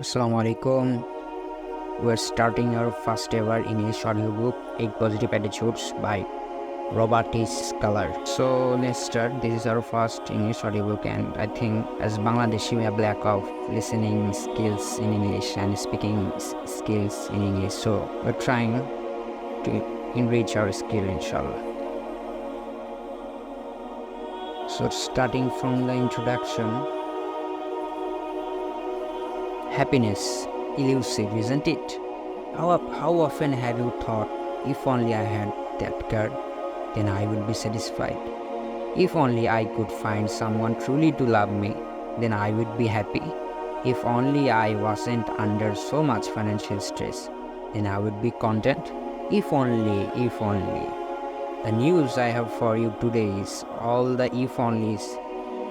Assalamualaikum. We're starting our first ever English audiobook, 8 Positive Attitudes by Robert T. Schuller. So let's start. This is our first English audiobook, and I think as Bangladeshi we have lack of listening skills in English and speaking skills in English. So we're trying to enrich our skill, inshallah. So starting from the introduction. Happiness, elusive, isn't it? How often have you thought, if only I had that card, then I would be satisfied. If only I could find someone truly to love me, then I would be happy. If only I wasn't under so much financial stress, then I would be content. If only, if only. The news I have for you today is all the if onlys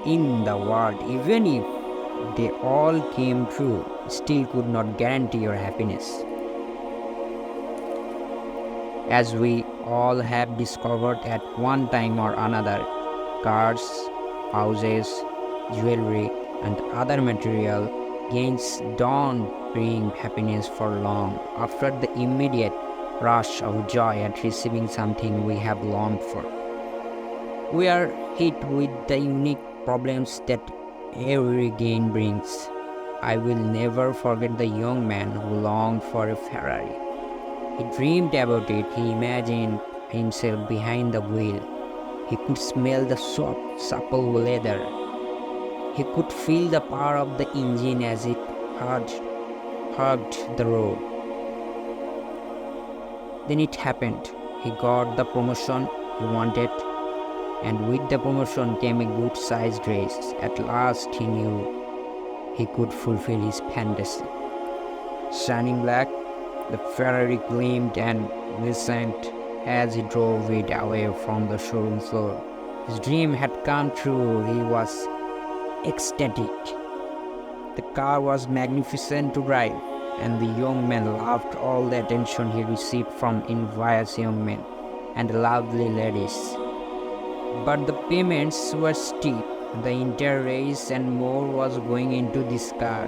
in the world, even if they all came true, still could not guarantee your happiness. As we all have discovered at one time or another, cars, houses, jewelry, and other material gains don't bring happiness for long after the immediate rush of joy at receiving something we have longed for. We are hit with the unique problems that every gain brings. I will never forget the young man who longed for a Ferrari. He dreamed about it, he imagined himself behind the wheel. He could smell the soft, supple leather. He could feel the power of the engine as it hugged the road. Then it happened. He got the promotion he wanted, and with the promotion came a good-sized race. At last he knew he could fulfill his fantasy. Shining black, the Ferrari gleamed and glistened as he drove it away from the showroom floor. His dream had come true. He was ecstatic. The car was magnificent to drive, and the young man loved all the attention he received from envious young men and lovely ladies. But the payments were steep. The entire race and more was going into this car.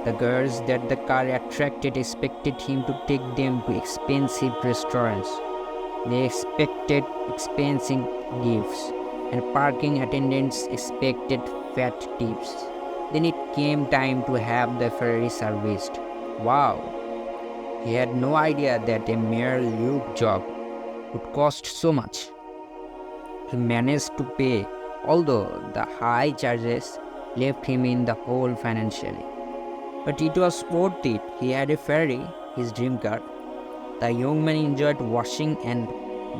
The girls that the car attracted expected him to take them to expensive restaurants. They expected expensive gifts, and parking attendants expected fat tips. Then it came time to have the Ferrari serviced. Wow! He had no idea that a mere lube job would cost so much. He managed to pay, although the high charges left him in the hole financially. But it was worth it. He had a Ferrari, his dream car. The young man enjoyed washing and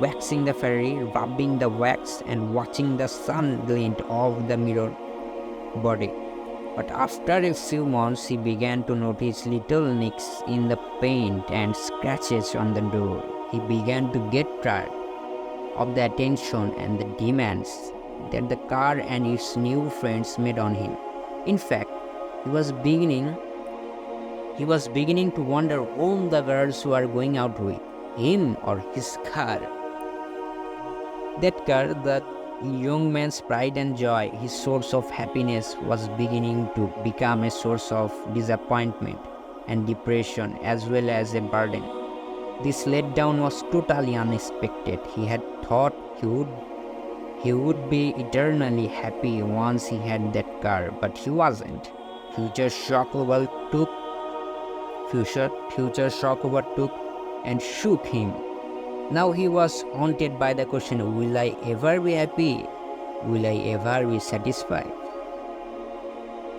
waxing the Ferrari, rubbing the wax and watching the sun glint off the mirror body. But after a few months, he began to notice little nicks in the paint and scratches on the door. He began to get tired of the attention and the demands that the car and its new friends made on him. In fact, he was beginning to wonder whom the girls were going out with, him or his car. That car, the young man's pride and joy, his source of happiness, was beginning to become a source of disappointment and depression as well as a burden. This letdown was totally unexpected. He had thought he would be eternally happy once he had that car, but he wasn't. Future shock overtook and shook him. Now he was haunted by the question, will I ever be happy? Will I ever be satisfied?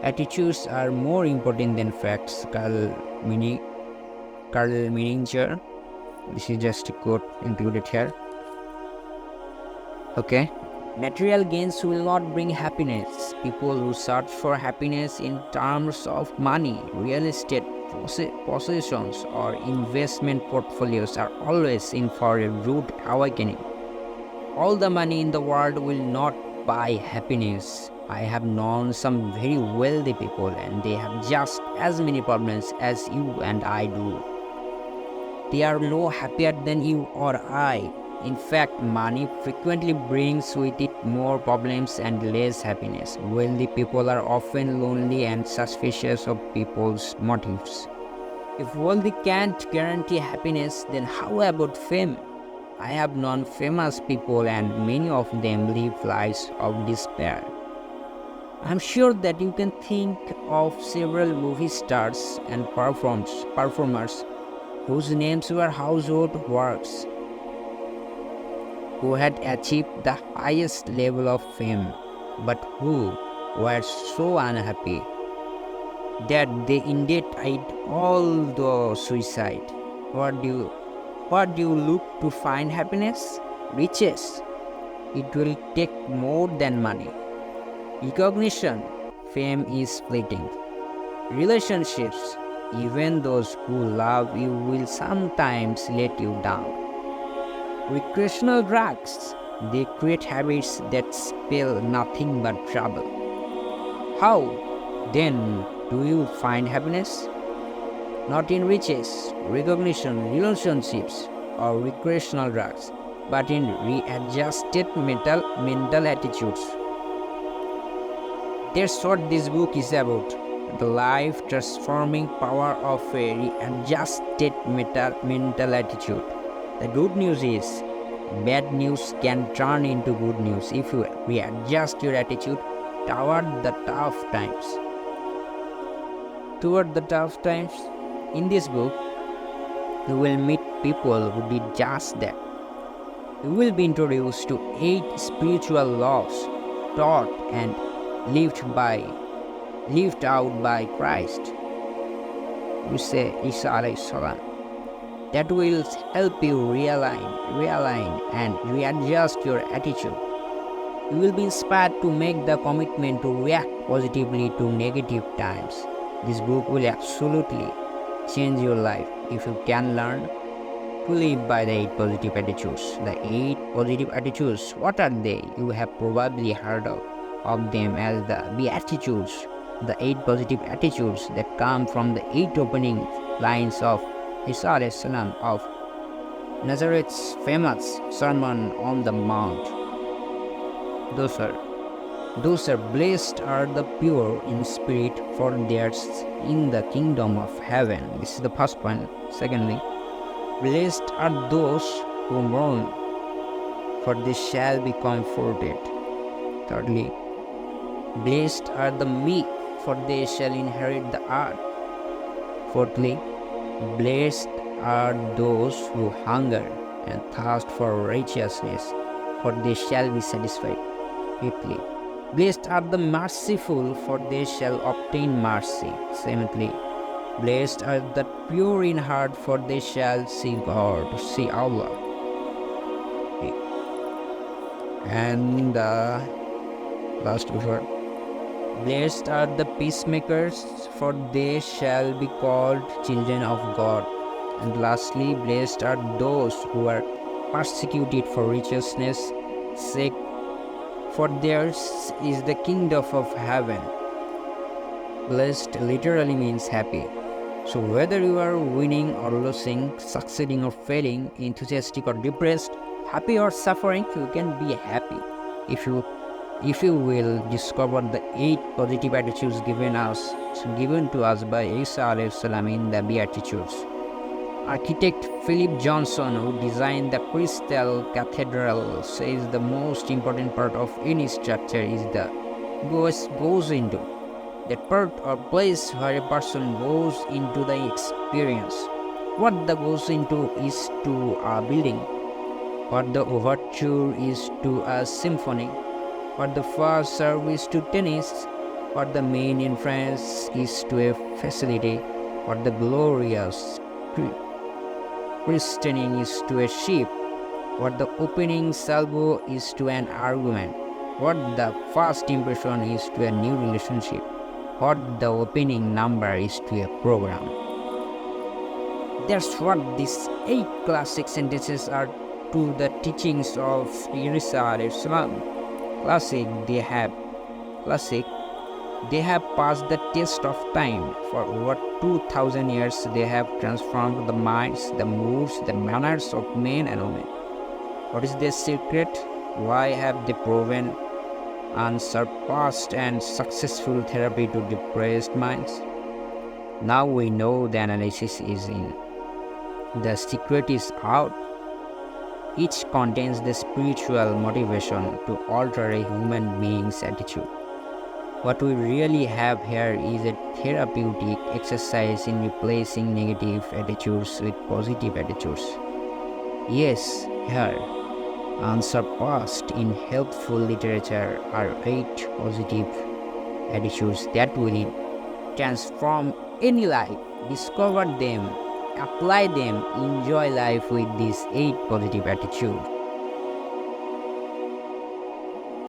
Attitudes are more important than facts. Carl Menninger. This is just a quote included here. Okay. Material gains will not bring happiness. People who search for happiness in terms of money, real estate, possessions, or investment portfolios are always in for a rude awakening. All the money in the world will not buy happiness. I have known some very wealthy people, and they have just as many problems as you and I do. They are no happier than you or I. In fact, money frequently brings with it more problems and less happiness. Wealthy people are often lonely and suspicious of people's motives. If wealthy can't guarantee happiness, then how about fame? I have known famous people and many of them live lives of despair. I'm sure that you can think of several movie stars and performers whose names were household words, who had achieved the highest level of fame, but who were so unhappy that they indeed all the suicide. What do you look to find happiness? Riches. It will take more than money. Recognition. Fame is fleeting. Relationships. Even those who love you will sometimes let you down. Recreational drugs. They create habits that spell nothing but trouble. How then do you find happiness? Not in riches, recognition, relationships, or recreational drugs, but in readjusted mental attitudes. That's what this book is about, the life transforming power of a readjusted mental attitude. The good news is, bad news can turn into good news if you readjust your attitude toward the tough times. In this book, you will meet people who did just that. You will be introduced to 8 spiritual laws taught and lived out by Christ. You say Isa alayhi salam. That will help you realign and readjust your attitude. You will be inspired to make the commitment to react positively to negative times. This book will absolutely change your life if you can learn to live by the 8 positive attitudes. The 8 positive attitudes, what are they? You have probably heard of them as the Beatitudes, the 8 positive attitudes that come from the 8 opening lines of Isa alayhi salam of Nazareth's famous Sermon on the Mount. Those are blessed are the pure in spirit, for theirs in the kingdom of heaven. This is the first point. Secondly, blessed are those who mourn, for they shall be comforted. Thirdly, blessed are the meek, for they shall inherit the earth. Fourthly, blessed are those who hunger and thirst for righteousness, for they shall be satisfied. Fifthly, blessed are the merciful, for they shall obtain mercy. Seventhly, blessed are the pure in heart, for they shall see God, see Allah. And the last word, blessed are the peacemakers, for they shall be called children of God. And lastly, blessed are those who are persecuted for righteousness' sake, for theirs is the kingdom of heaven. Blessed literally means happy. So whether you are winning or losing, succeeding or failing, enthusiastic or depressed, happy or suffering, you can be happy if you will discover the 8 positive attitudes given to us by Isa alayhi salam in the Beatitudes. Architect Philip Johnson, who designed the Crystal Cathedral, says the most important part of any structure is the goes into. That part or place where a person goes into the experience. What the goes into is to a building, what the overture is to a symphony, what the first service to tennis, what the main entrance is to a facility, what the glorious christening is to a ship, what the opening salvo is to an argument, what the first impression is to a new relationship, what the opening number is to a program. That's what these 8 classic sentences are to the teachings of Isa alayhi salam. They have passed the test of time. For over 2000 years, they have transformed the minds, the moods, the manners of men and women. What is their secret? Why have they proven unsurpassed and successful therapy to depressed minds? Now we know the analysis is in. The secret is out. Each contains the spiritual motivation to alter a human being's attitude. What we really have here is a therapeutic exercise in replacing negative attitudes with positive attitudes. Yes, here, unsurpassed in helpful literature are 8 positive attitudes that will transform any life. Discover them, apply them, enjoy life with these 8 positive attitudes.